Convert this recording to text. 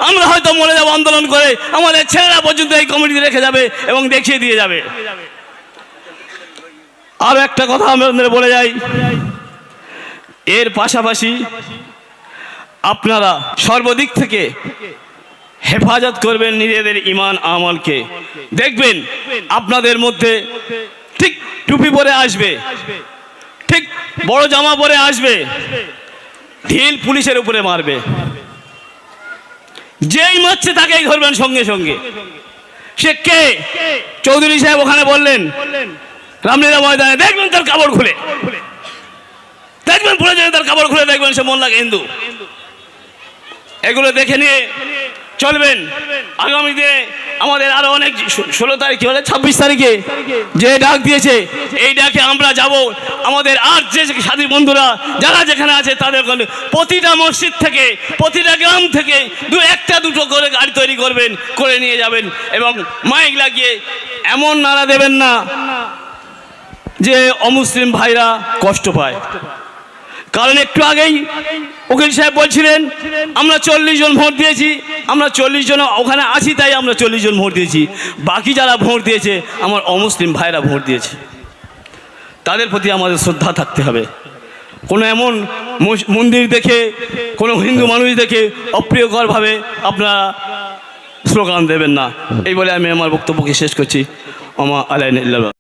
আমরা হয়তো মরে যাবো আন্দোলন করে, আমাদের ছেলেরা পর্যন্ত এই কমিটি রেখে যাবে এবং দেখিয়ে দিয়ে যাবে। আরো একটা কথা আমাদের বলে যাই, এর পাশাপাশি আপনারা সর্বদিক থেকে হেফাজত করবেন নিজেদের ঈমান আমলকে। দেখবেন আপনাদের মধ্যে ঠিক টুপি পরে আসবে, ঠিক বড় জামা পরে আসবে, ঢিল পুলিশের উপরে মারবে, যেই মারছে তাকেই ধরবেন সঙ্গে সঙ্গে। সে কে? চৌধুরী সাহেব ওখানে বললেন রামলীলা ময়দানে, দেখবেন তার কাপড় খুলে, দেখবেন প্রয়োজনে তার কাপড় খুলে দেখবেন সে মোল্লা হিন্দু। এগুলো দেখে নিয়ে চলবেন। আগামী দিনে আমাদের আরো অনেক 16 তারিখে হলে 26 তারিখে যে ডাক দিয়েছে, এই ডাকে আমরা যাব। আমাদের আর যে সাথী বন্ধুরা যারা যেখানে আছে তাদের প্রতিটা মসজিদ থেকে, প্রতিটা গ্রাম থেকে একটা দুটো করে গাড়ি তৈরি করবেন, করে নিয়ে যাবেন এবং মাইক লাগিয়ে এমন নারা দেবেন না যে অমুসলিম ভাইরা কষ্ট পায়। কারণ একটু আগেই উকিল সাহেব বলছিলেন আমরা 40 জন ভোট দিয়েছি, আমরা 40 জন ওখানে আছি তাই আমরা 40 জন ভোট দিয়েছি। বাকি যারা ভোট দিয়েছে আমার অমুসলিম ভাইরা ভোট দিয়েছে, তাদের প্রতি আমাদের শ্রদ্ধা থাকতে হবে। কোনো এমন মন্দির দেখে, কোনো হিন্দু মানুষ দেখে অপ্রিয়করভাবে আপনারা স্লোগান দেবেন না। এই বলে আমি আমার বক্তব্যকে শেষ করছি। আমা আলাইনা ইল্লাল্লাহ।